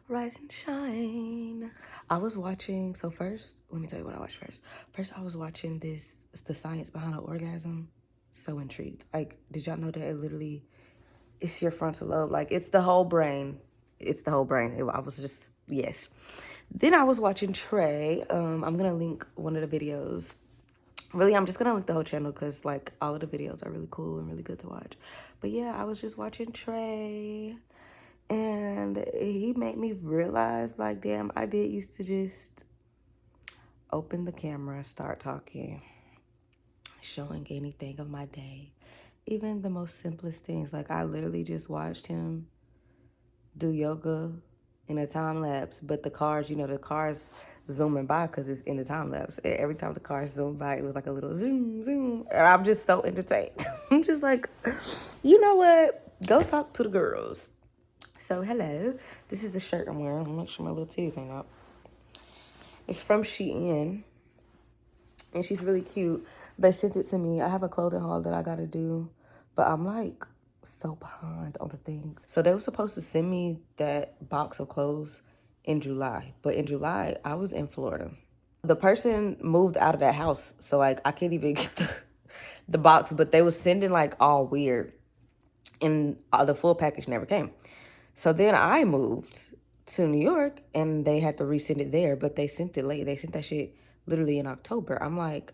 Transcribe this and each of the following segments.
Rise and shine. I was watching, so first, let me tell you what I watched first. First, I was watching this, it's the science behind an orgasm. So intrigued. Like, did y'all know that it literally, it's your frontal lobe. Like, it's the whole brain. It's the whole brain. I was just, yes. Then I was watching Trey. I'm going to link one of the videos. Really, I'm just going to link the whole channel because, like, all of the videos are really cool and really good to watch. But yeah, I was just watching Trey. And he made me realize, like, damn, I did used to just open the camera, start talking, showing anything of my day. Even the most simplest things. Like, I literally just watched him do yoga in a time lapse. But the cars, the cars zooming by because it's in the time lapse. Every time the cars zoomed by, it was like a little zoom, zoom. And I'm just so entertained. I'm just like, you know what? Go talk to the girls. So, hello. This is the shirt I'm wearing. I'll make sure my little titties ain't out. It's from Shein. And she's really cute. They sent it to me. I have a clothing haul that I got to do. But I'm, like, so behind on the thing. So, they were supposed to send me that box of clothes in July. But in July, I was in Florida. The person moved out of that house. So, like, I can't even get the box. But they was sending, like, all weird. And the full package never came. So then I moved to New York and they had to resend it there, but they sent it late. They sent that shit literally in October. I'm like,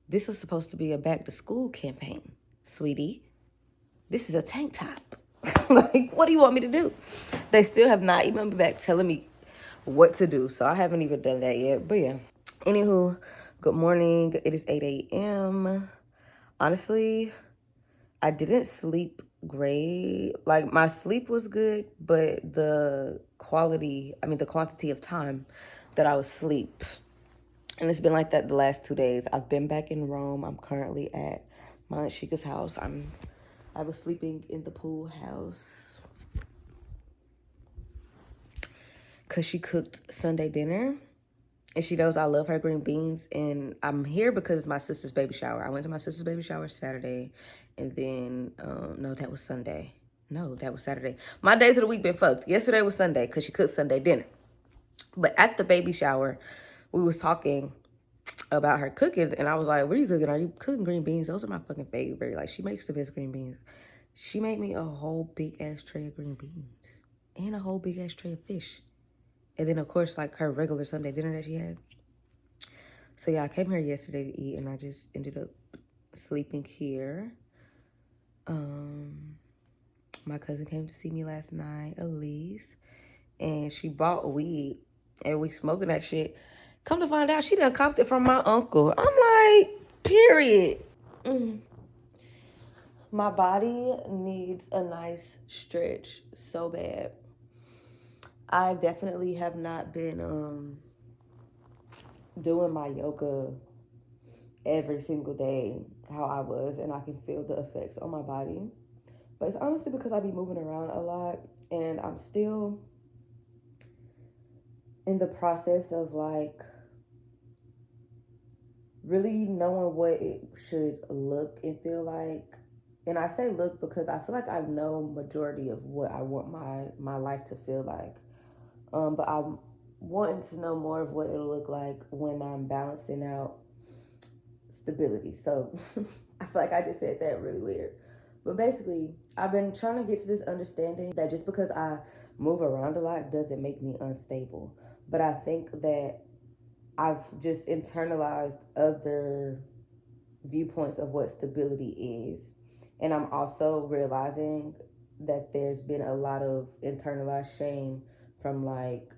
this was supposed to be a back to school campaign, sweetie. This is a tank top. Like, what do you want me to do? They still have not emailed me back telling me what to do. So I haven't even done that yet. But yeah. Anywho, good morning. It is 8 a.m. Honestly, I didn't sleep great. Like, my sleep was good, but the quantity of time that I was asleep. And it's been like that the last 2 days. I've been back in Rome. I'm currently at my Aunt Shika's house. I was sleeping in the pool house because she cooked Sunday dinner. And she knows I love her green beans. And I'm here because it's my sister's baby shower. I went to my sister's baby shower Saturday. And then, no, that was Sunday. No, that was Saturday. My days of the week been fucked. Yesterday was Sunday because she cooked Sunday dinner. But at the baby shower, we was talking about her cooking. And I was like, what are you cooking? Are you cooking green beans? Those are my fucking favorite. Like, she makes the best green beans. She made me a whole big-ass tray of green beans. And a whole big-ass tray of fish. And then, of course, like her regular Sunday dinner that she had. So, yeah, I came here yesterday to eat, and I just ended up sleeping here. My cousin came to see me last night, Elise, and she bought weed, and we smoking that shit. Come to find out, she done copped it from my uncle. I'm like, period. My body needs a nice stretch so bad. I definitely have not been doing my yoga every single day how I was, and I can feel the effects on my body. But it's honestly because I be moving around a lot, and I'm still in the process of, like, really knowing what it should look and feel like. And I say look because I feel like I know majority of what I want my life to feel like. But I'm wanting to know more of what it'll look like when I'm balancing out stability. So I feel like I just said that really weird. But basically, I've been trying to get to this understanding that just because I move around a lot doesn't make me unstable. But I think that I've just internalized other viewpoints of what stability is. And I'm also realizing that there's been a lot of internalized shame from, like,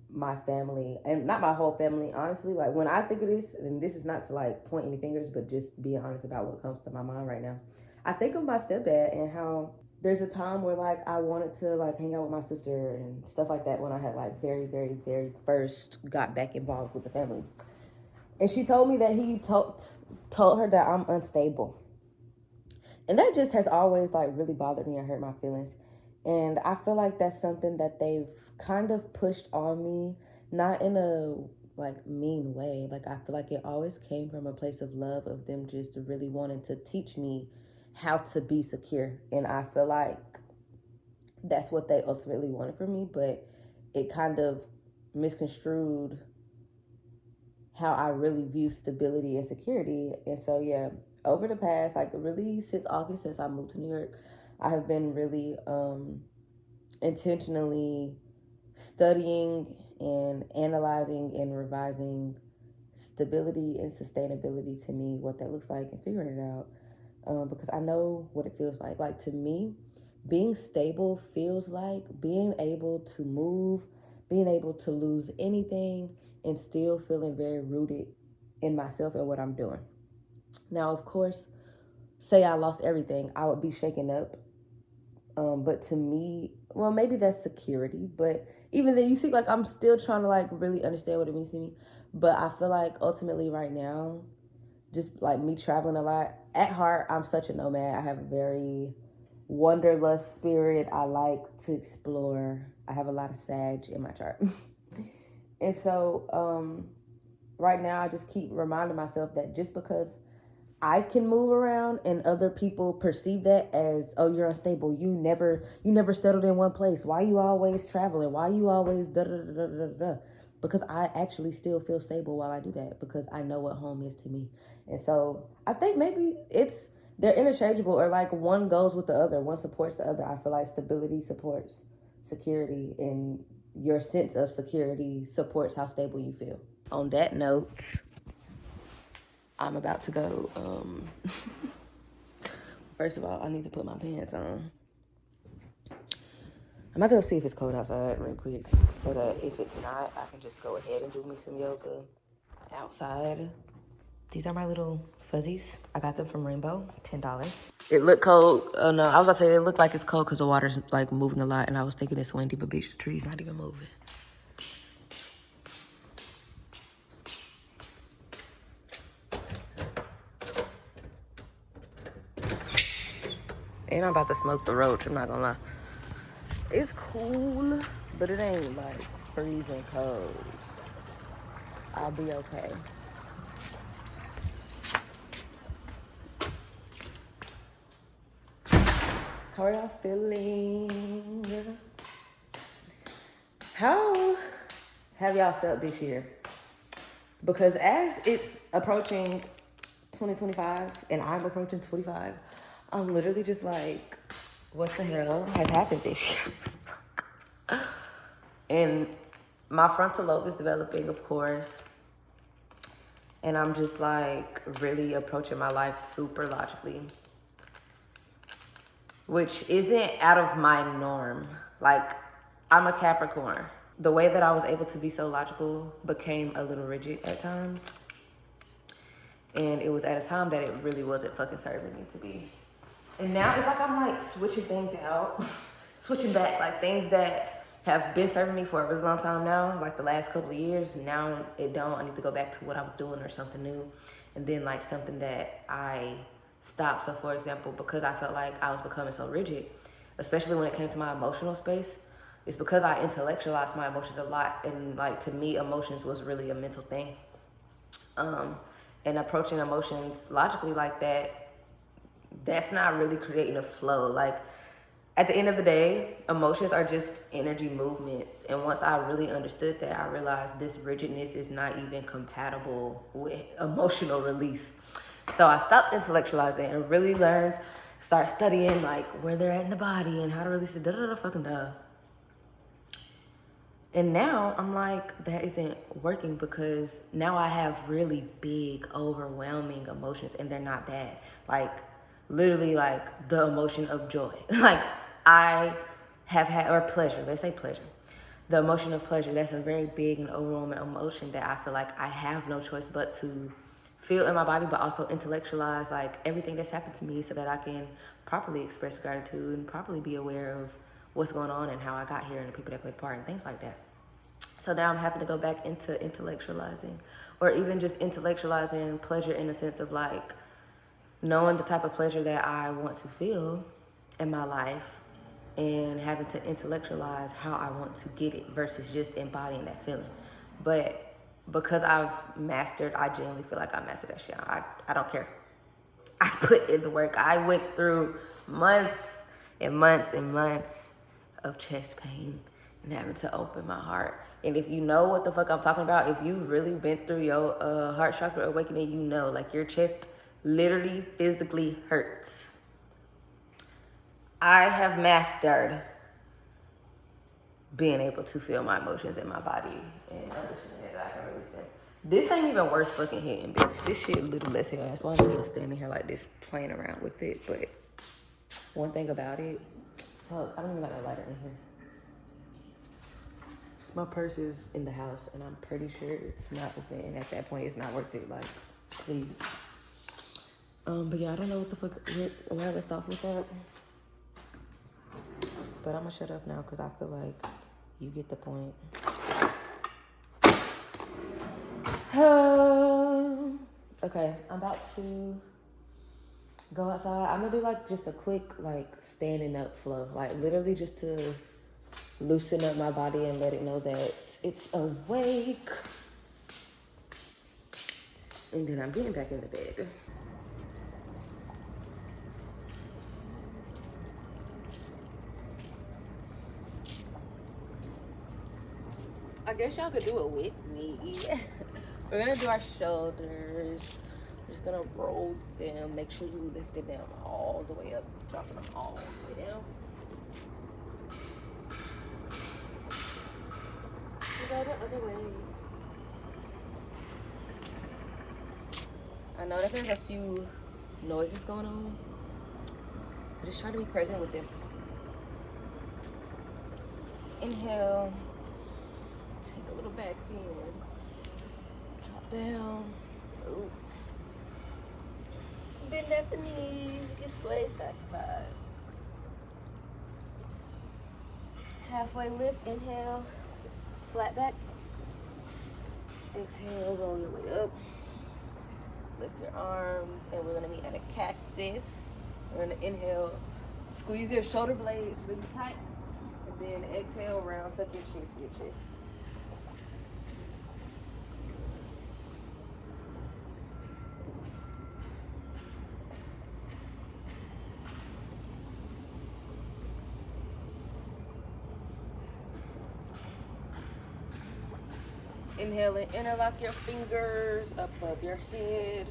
my family, and not my whole family, honestly. Like, when I think of this, and this is not to, like, point any fingers, but just being honest about what comes to my mind right now, I think of my stepdad and how there's a time where, like, I wanted to, like, hang out with my sister and stuff like that when I had, like, very, very, very first got back involved with the family. And she told me that he told her that I'm unstable. And that just has always, like, really bothered me and hurt my feelings. And I feel like that's something that they've kind of pushed on me, not in a, like, mean way. Like, I feel like it always came from a place of love, of them just really wanting to teach me how to be secure. And I feel like that's what they ultimately wanted from me, but it kind of misconstrued how I really view stability and security. And so, yeah, over the past, like really since August, since I moved to New York, I have been really intentionally studying and analyzing and revising stability and sustainability to me, what that looks like, and figuring it out. Because I know what it feels like. Like, to me, being stable feels like being able to move, being able to lose anything, and still feeling very rooted in myself and what I'm doing. Now, of course, say I lost everything, I would be shaken up. But to me, well, maybe that's security. But even then, you see, like, I'm still trying to, like, really understand what it means to me. But I feel like ultimately right now, just like me traveling a lot, at heart, I'm such a nomad. I have a very wanderlust spirit. I like to explore. I have a lot of Sag in my chart. And so right now, I just keep reminding myself that just because I can move around and other people perceive that as, oh, you're unstable. You never settled in one place. Why you always traveling? Why you always da da da da da da? Because I actually still feel stable while I do that, because I know what home is to me. And so I think maybe they're interchangeable, or like one goes with the other, one supports the other. I feel like stability supports security, and your sense of security supports how stable you feel. On that note, I'm about to go. First of all, I need to put my pants on. I'm about to go see if it's cold outside real quick, so that if it's not, I can just go ahead and do me some yoga outside. These are my little fuzzies. I got them from Rainbow, $10. It looked cold. Oh no, I was about to say it looked like it's cold because the water's like moving a lot, and I was thinking it's windy, but bitch, the tree's not even moving. And I'm about to smoke the roach, I'm not gonna lie. It's cool, but it ain't like freezing cold. I'll be okay. How are y'all feeling? How have y'all felt this year? Because as it's approaching 2025 and I'm approaching 25, I'm literally just like, what the hell has happened this year? And my frontal lobe is developing, of course. And I'm just like really approaching my life super logically, which isn't out of my norm. Like, I'm a Capricorn. The way that I was able to be so logical became a little rigid at times. And it was at a time that it really wasn't fucking serving me to be. And now it's like I'm like switching things out, switching back, like things that have been serving me for a really long time now, like the last couple of years. Now it don't. I need to go back to what I was doing or something new. And then like something that I stopped. So for example, because I felt like I was becoming so rigid, especially when it came to my emotional space, it's because I intellectualized my emotions a lot. And like to me, emotions was really a mental thing. And approaching emotions logically like that, that's not really creating a flow. Like, at the end of the day, emotions are just energy movements. And once I really understood that, I realized this rigidness is not even compatible with emotional release. So I stopped intellectualizing and really learned, start studying like where they're at in the body and how to release it, fucking duh. And now I'm like, that isn't working, because now I have really big, overwhelming emotions, and they're not bad. Like, literally, like the emotion of joy. Like, I have had, or pleasure, let's say pleasure. The emotion of pleasure, that's a very big and overwhelming emotion that I feel like I have no choice but to feel in my body, but also intellectualize like everything that's happened to me, so that I can properly express gratitude and properly be aware of what's going on and how I got here and the people that played part and things like that. So now I'm having to go back into intellectualizing, or even just intellectualizing pleasure in the sense of like knowing the type of pleasure that I want to feel in my life, and having to intellectualize how I want to get it versus just embodying that feeling. But because I've mastered, I genuinely feel like I mastered that shit. I don't care. I put in the work. I went through months and months and months of chest pain and having to open my heart. And if you know what the fuck I'm talking about, if you've really been through your heart chakra awakening, you know, like your chest literally physically hurts. I have mastered being able to feel my emotions in my body and understand that I can release them. This ain't even worth fucking hitting, bitch. This shit a little less ass. That's why I'm still standing here like this, playing around with it. But one thing about it, fuck, I don't even got no lighter in here. My purse is in the house, and I'm pretty sure it's not open. And at that point, it's not worth it. Like, please. But yeah, I don't know what the fuck where I left off with that. But I'm gonna shut up now because I feel like you get the point. Okay, I'm about to go outside. I'm gonna do like just a quick like standing up flow, like literally just to loosen up my body and let it know that it's awake. And then I'm getting back in the bed. I guess y'all could do it with me. We're gonna do our shoulders. We're just gonna roll them. Make sure you lift it down all the way up, dropping them all the way down. We go the other way. I know that there's a few noises going on, but just try to be present with them. Inhale. Take a little back bend. Drop down. Oops. Bend at the knees. Get sway side to side. Halfway lift. Inhale. Flat back. Exhale. Roll your way up. Lift your arms. And we're going to meet at a cactus. We're going to inhale. Squeeze your shoulder blades really tight. And then exhale round. Tuck your chin to your chest. Inhale and interlock your fingers above your head.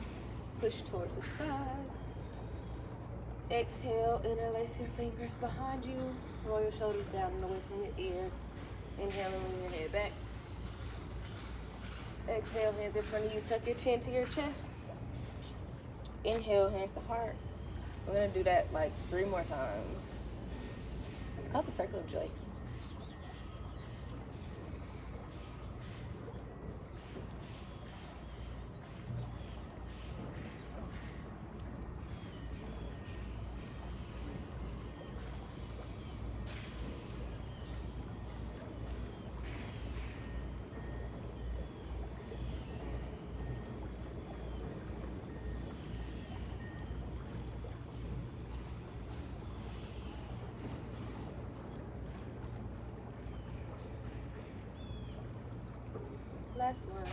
Push towards the sky. Exhale, interlace your fingers behind you. Roll your shoulders down and away from your ears. Inhale and lean your head back. Exhale, hands in front of you. Tuck your chin to your chest. Inhale, hands to heart. We're gonna do that like 3 more times. It's called the circle of joy. Last one.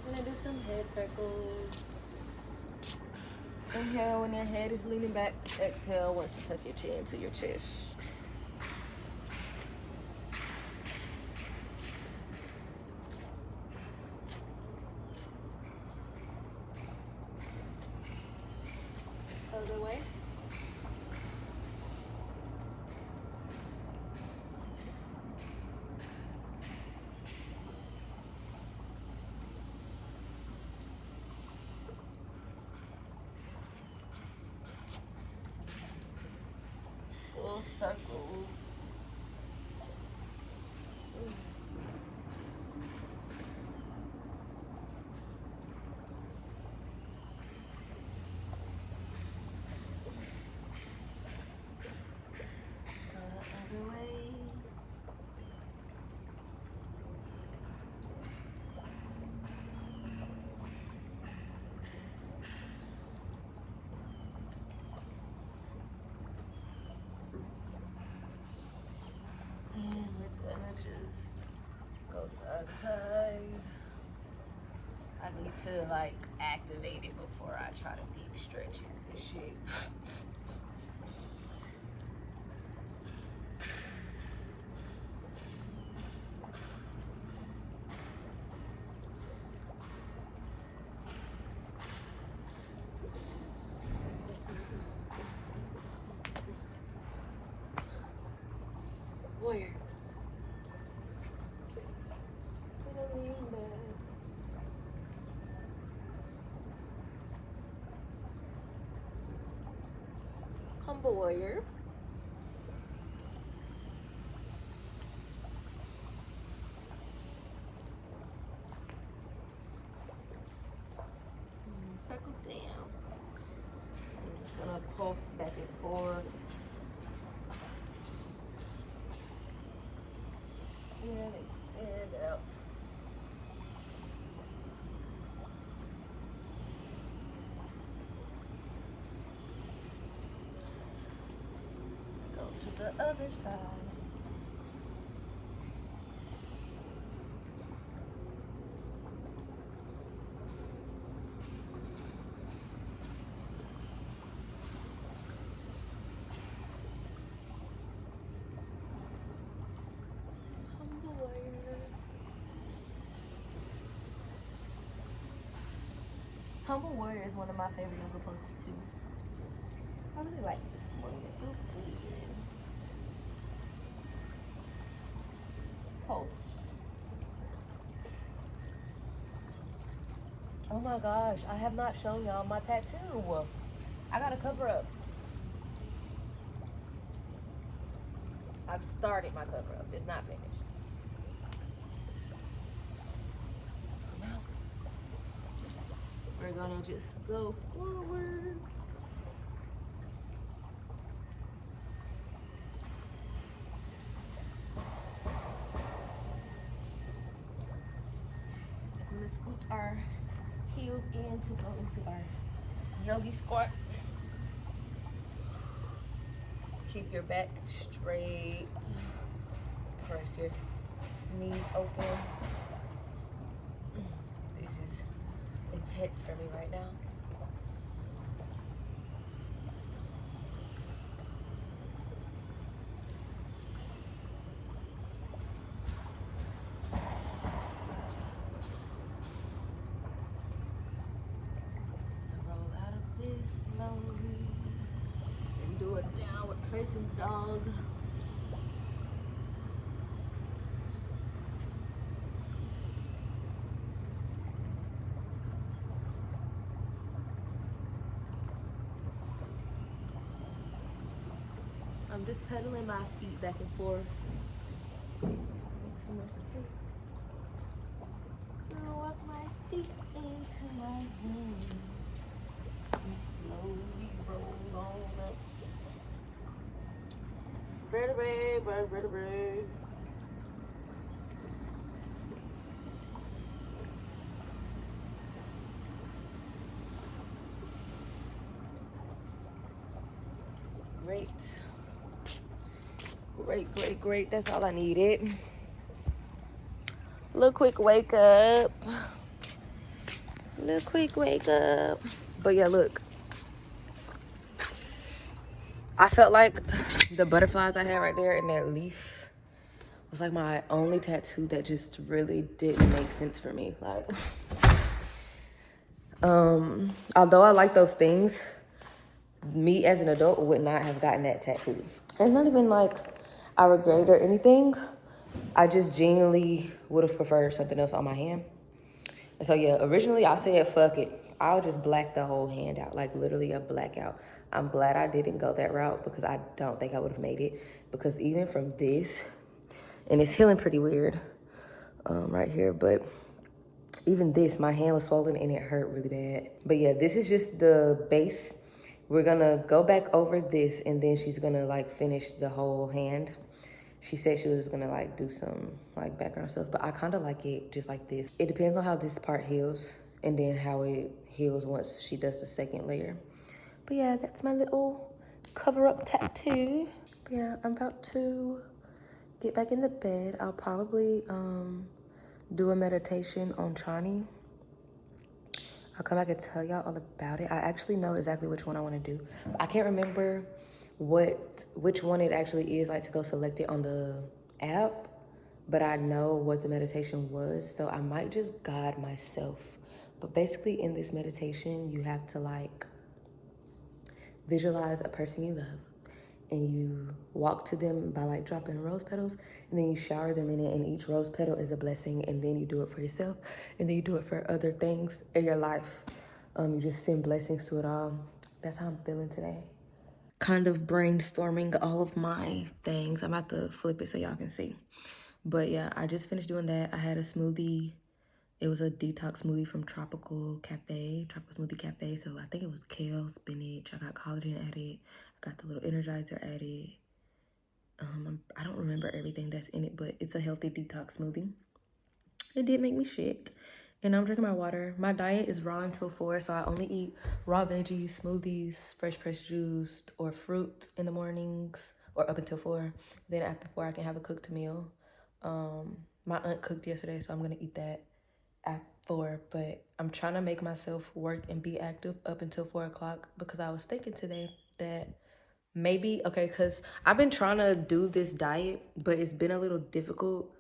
I'm gonna do some head circles. Inhale when your head is leaning back. Exhale once you tuck your chin to your chest. Other way. Full circle. gonna just go side to side. I need to like activate it before I try to deep stretch it, this shit. Where? Humble warrior. Circle down. I'm just gonna pulse back and forth. And extend out. Go to the other side. Humble Warrior is one of my favorite yoga poses too. I really like this one. It feels good. Pulse. Oh my gosh, I have not shown y'all my tattoo. I gotta cover up. I've started my cover up. It's not finished. We're gonna just go forward. I'm gonna scoot our heels in to go into our yogi squat. Keep your back straight. Press your knees open. This is intense for me right now. Roll out of this slowly and do a downward facing dog. I'm just pedaling my feet back and forth. Some more space. I'll walk my feet into my hands and slowly roll on up. Vertebrae by vertebrae. Great. Great. That's all I needed. Little quick wake up. But yeah, look. I felt like the butterflies I had right there and that leaf was like my only tattoo that just really didn't make sense for me. Like, although I like those things, me as an adult would not have gotten that tattoo. It's not even like I regret it or anything. I just genuinely would have preferred something else on my hand. And so yeah, originally I said, fuck it. I'll just black the whole hand out, like literally a blackout. I'm glad I didn't go that route because I don't think I would have made it. Because even from this, and it's healing pretty weird right here, but even this, my hand was swollen and it hurt really bad. But yeah, this is just the base. We're gonna go back over this and then she's gonna like finish the whole hand. She said she was just gonna like do some like background stuff, but I kind of like it just like this. It depends on how this part heals and then how it heals once she does the second layer. But yeah, that's my little cover up tattoo. But yeah, I'm about to get back in the bed. I'll probably do a meditation on Chani. I'll come back and tell y'all all about it. I actually know exactly which one I want to do. I can't remember which one it actually is, like to go select it on the app, but I know what the meditation was, so I might just guide myself. But basically in this meditation, you have to like visualize a person you love and you walk to them by like dropping rose petals, and then you shower them in it, and each rose petal is a blessing, and then you do it for yourself, and then you do it for other things in your life. You just send blessings to it all. That's how I'm feeling today. Kind of brainstorming all of my things. I'm about to flip it so y'all can see. But yeah, I just finished doing that. I had a smoothie. It was a detox smoothie from Tropical Smoothie Cafe. So I think it was kale, spinach. I got collagen added. I got the little energizer added. I don't remember everything that's in it, but it's a healthy detox smoothie. It did make me shit. And I'm drinking my water. My diet is raw until 4, so I only eat raw veggies, smoothies, fresh pressed juice, or fruit in the mornings, or up until 4. Then after 4, I can have a cooked meal. My aunt cooked yesterday, so I'm gonna eat that at 4. But I'm trying to make myself work and be active up until 4 o'clock, because I was thinking today that maybe, okay, because I've been trying to do this diet, but it's been a little difficult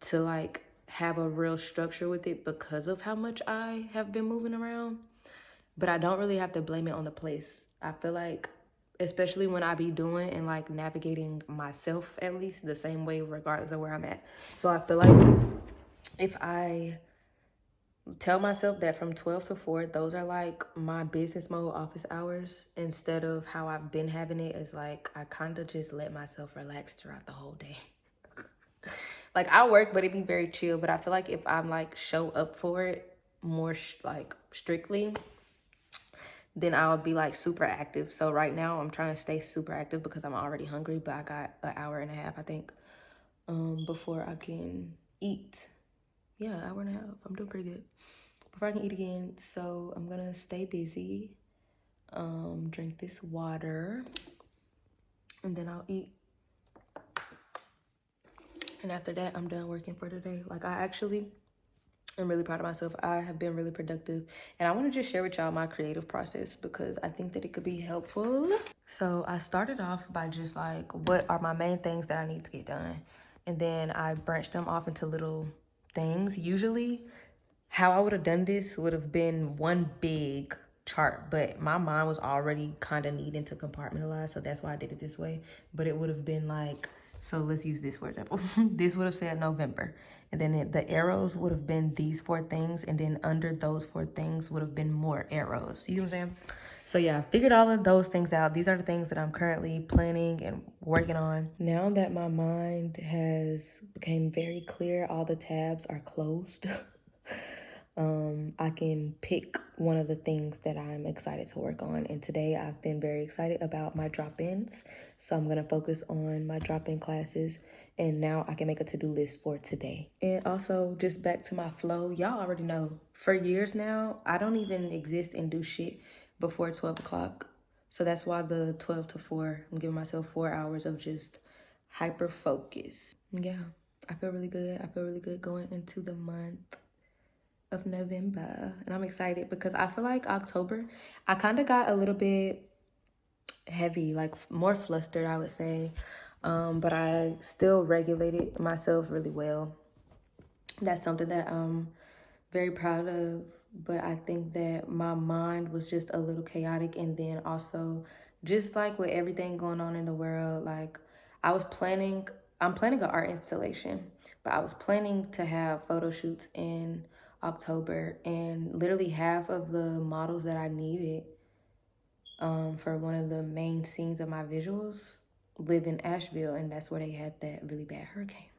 to like have a real structure with it because of how much I have been moving around. But I don't really have to blame it on the place. I feel like, especially when I be doing and like navigating myself at least the same way, regardless of where I'm at. So I feel like if I tell myself that from 12 to 4, those are like my business mode office hours, instead of how I've been having it as like I kind of just let myself relax throughout the whole day. Like I work, but it be very chill. But I feel like if I'm like show up for it more like strictly, then I'll be like super active. So right now I'm trying to stay super active because I'm already hungry, but I got an hour and a half, I think, before I can eat. Yeah, hour and a half. I'm doing pretty good. Before I can eat again. So I'm gonna stay busy, drink this water, and then I'll eat. And after that, I'm done working for today. Like I'm really proud of myself. I have been really productive. And I want to just share with y'all my creative process because I think that it could be helpful. So I started off by just like, what are my main things that I need to get done? And then I branched them off into little things. Usually how I would have done this would have been one big chart, but my mind was already kind of needing to compartmentalize, so that's why I did it this way. But it would have been like, so let's use this for example. This would have said November, and then the arrows would have been these 4 things, and then under those 4 things would have been more arrows. You know what I'm saying? So yeah, I figured all of those things out. These are the things that I'm currently planning and working on. Now that my mind has become very clear, all the tabs are closed. I can pick one of the things that I'm excited to work on. And today I've been very excited about my drop-ins. So I'm gonna focus on my drop-in classes, and now I can make a to-do list for today. And also just back to my flow, y'all already know, for years now, I don't even exist and do shit before 12 o'clock. So that's why the 12 to 4, I'm giving myself 4 hours of just hyper focus. Yeah, I feel really good. I feel really good going into the month of November, and I'm excited because I feel like October, I kind of got a little bit heavy, like more flustered, I would say, but I still regulated myself really well. That's something that I'm very proud of, but I think that my mind was just a little chaotic, and then also just like with everything going on in the world, like I was planning, I'm planning an art installation, but I was planning to have photo shoots in October, and literally half of the models that I needed for one of the main scenes of my visuals live in Asheville, and that's where they had that really bad hurricane.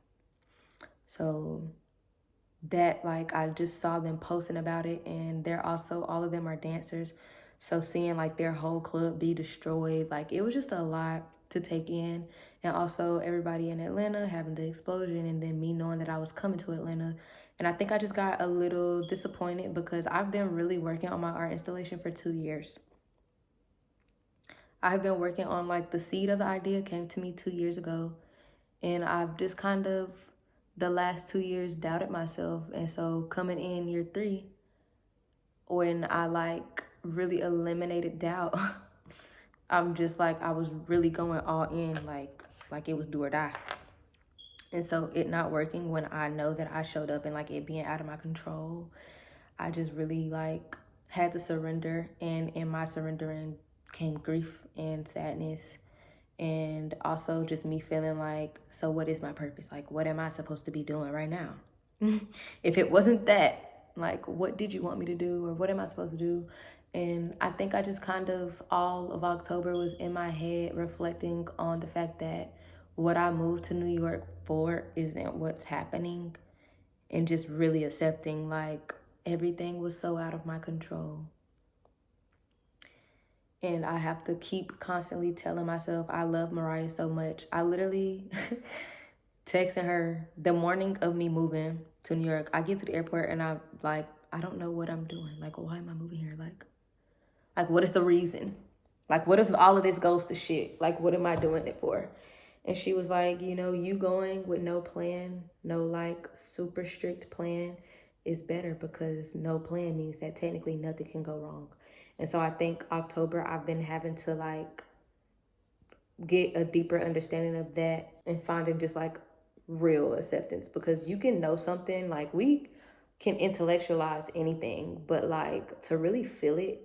So that, like, I just saw them posting about it, and they're also, all of them are dancers, so seeing like their whole club be destroyed, like it was just a lot to take in. And also everybody in Atlanta having the explosion, and then me knowing that I was coming to Atlanta. And I think I just got a little disappointed because I've been really working on my art installation for 2 years. I've been working on, like, the seed of the idea came to me 2 years ago, And I've just kind of, the last 2 years, doubted myself. And so coming in year 3, when I like really eliminated doubt, I'm just like, I was really going all in, like it was do or die. And so it not working when I know that I showed up and like it being out of my control, I just really like had to surrender. And in my surrendering came grief and sadness, and also just me feeling like, so what is my purpose? Like, what am I supposed to be doing right now? If it wasn't that, like, what did you want me to do, or what am I supposed to do? And I think I just kind of, all of October was in my head reflecting on the fact that what I moved to New York for isn't what's happening, and just really accepting like everything was so out of my control. And I have to keep constantly telling myself I love Mariah so much. I literally texting her the morning of me moving to New York. I get to the airport and I'm like, I don't know what I'm doing. Like, why am I moving here? Like what is the reason? Like, what if all of this goes to shit? Like, what am I doing it for? And she was like, you know, you going with no plan, no like super strict plan is better, because no plan means that technically nothing can go wrong. And so I think October, I've been having to like get a deeper understanding of that and finding just like real acceptance, because you can know something, like we can intellectualize anything, but like to really feel it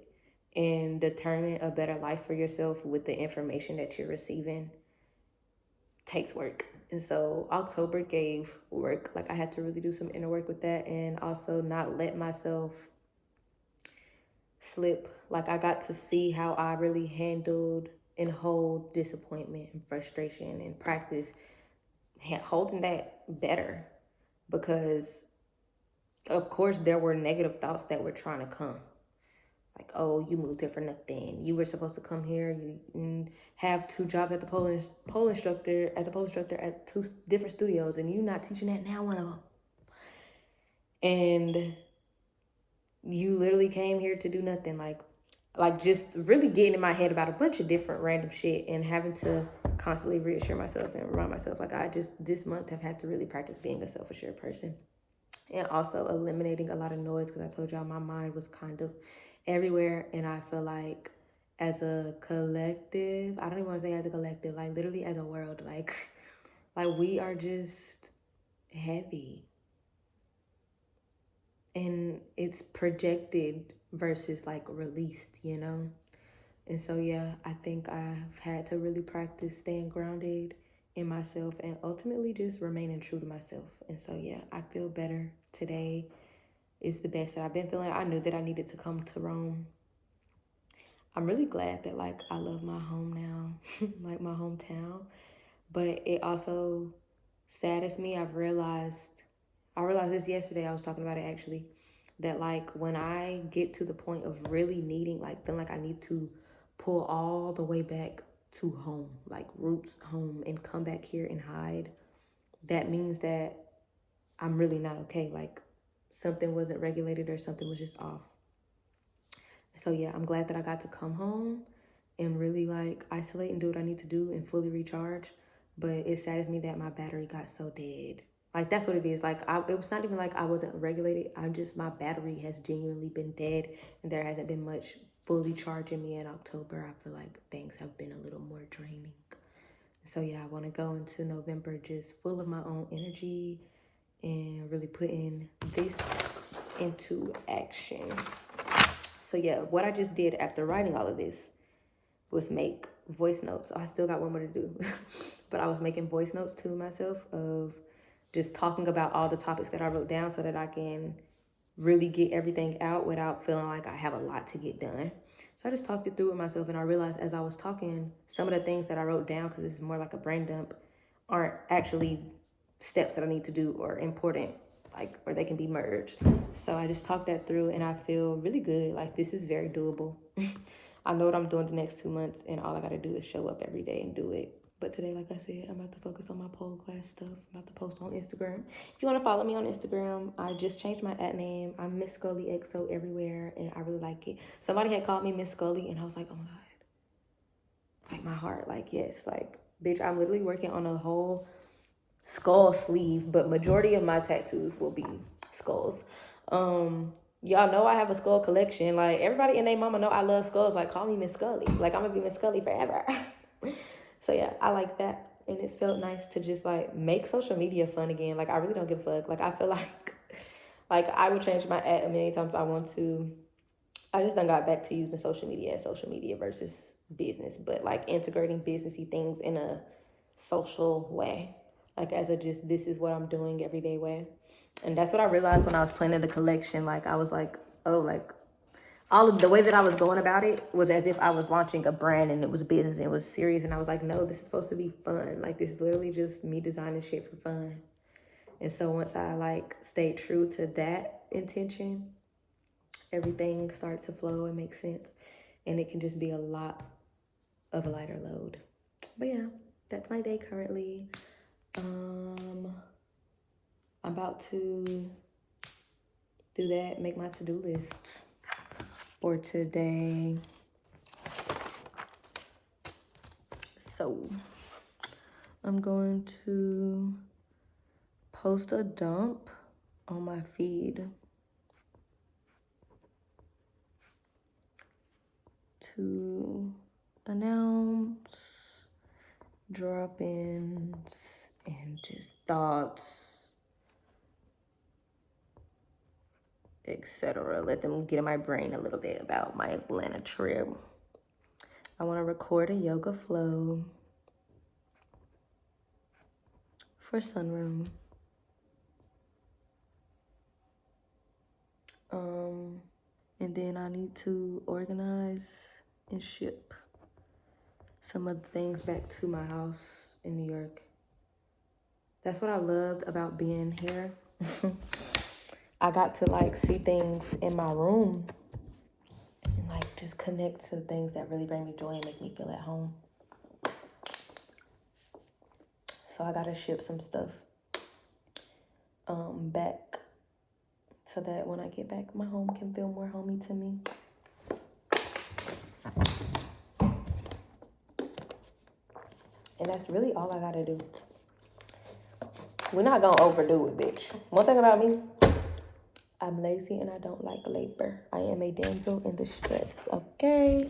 and determine a better life for yourself with the information that you're receiving takes work. And so October gave work. Like I had to really do some inner work with that, and also not let myself slip. Like I got to see how I really handled and hold disappointment and frustration, and practice holding that better, because of course there were negative thoughts that were trying to come, like, oh, you moved here for nothing, you were supposed to come here, you have 2 jobs at the pole instructor, as a pole instructor at 2 different studios, and you not teaching that now, one of them, and you literally came here to do nothing. Like just really getting in my head about a bunch of different random shit, and having to constantly reassure myself and remind myself, like, I just this month have had to really practice being a self-assured person, and also eliminating a lot of noise, because I told y'all my mind was kind of everywhere. And I feel like as a collective, I don't even want to say as a collective, like literally as a world, like we are just heavy, and it's projected versus like released, you know? And so, yeah, I think I've had to really practice staying grounded in myself, and ultimately just remaining true to myself. And so, yeah, I feel better today. It's the best that I've been feeling. I knew that I needed to come to Rome. I'm really glad that like I love my home now, like my hometown. But it also saddens me. I realized this yesterday. I was talking about it actually, that like when I get to the point of really needing, like feeling like I need to pull all the way back to home, like roots home, and come back here and hide, that means that I'm really not okay. Like something wasn't regulated, or something was just off. So yeah, I'm glad that I got to come home and really like isolate and do what I need to do and fully recharge. But it saddens me that my battery got so dead. Like that's what it is. Like it was not even like I wasn't regulated. I'm just, my battery has genuinely been dead, and there hasn't been much fully charging me in October. I feel like things have been a little more draining. So yeah, I want to go into November just full of my own energy and really putting this into action. So yeah, what I just did after writing all of this was make voice notes. I still got one more to do, but I was making voice notes to myself of just talking about all the topics that I wrote down, so that I can really get everything out without feeling like I have a lot to get done. So I just talked it through with myself, and I realized as I was talking, some of the things that I wrote down, because this is more like a brain dump, aren't actually steps that I need to do or important, like, or they can be merged. So I just talked that through, and I feel really good. Like this is very doable. I know what I'm doing the next 2 months, and all I gotta do is show up every day and do it. But today, like I said, I'm about to focus on my pole class stuff. I'm about to post on Instagram. If you want to follow me on Instagram, I just changed my at name. I'm Miss Scully XO everywhere, and I really like it. Somebody had called me Miss Scully, and I was like, oh my God. Like my heart, like, yes, like, bitch, I'm literally working on a whole skull sleeve, but majority of my tattoos will be skulls. Y'all know I have a skull collection. Like, everybody and their mama know I love skulls. Like, call me Miss Scully. Like, I'm gonna be Miss Scully forever. So yeah, I like that. And it's felt nice to just like make social media fun again. Like, I really don't give a fuck. Like, I feel like I would change my ad a million times I want to. I just done got back to using social media as social media versus business, but like integrating businessy things in a social way, like as a just this is what I'm doing everyday way. And that's what I realized when I was planning the collection. Like, I was like, oh, like all of the way that I was going about it was as if I was launching a brand and it was business and it was serious. And I was like, no, this is supposed to be fun. Like, this is literally just me designing shit for fun. And so once I like stayed true to that intention, everything started to flow and make sense. And it can just be a lot of a lighter load. But yeah, that's my day currently. I'm about to do that, make my to-do list for today. So I'm going to post a dump on my feed to announce drop-ins and just thoughts, etc. Let them get in my brain a little bit about my Atlanta trip. I want to record a yoga flow for Sunroom. And then I need to organize and ship some of the things back to my house in New York. That's what I loved about being here. I got to like see things in my room and like just connect to things that really bring me joy and make me feel at home. So I gotta ship some stuff back so that when I get back, my home can feel more homey to me. And that's really all I gotta do. We're not gonna overdo it, bitch. One thing about me, I'm lazy and I don't like labor. I am a damsel in distress, okay?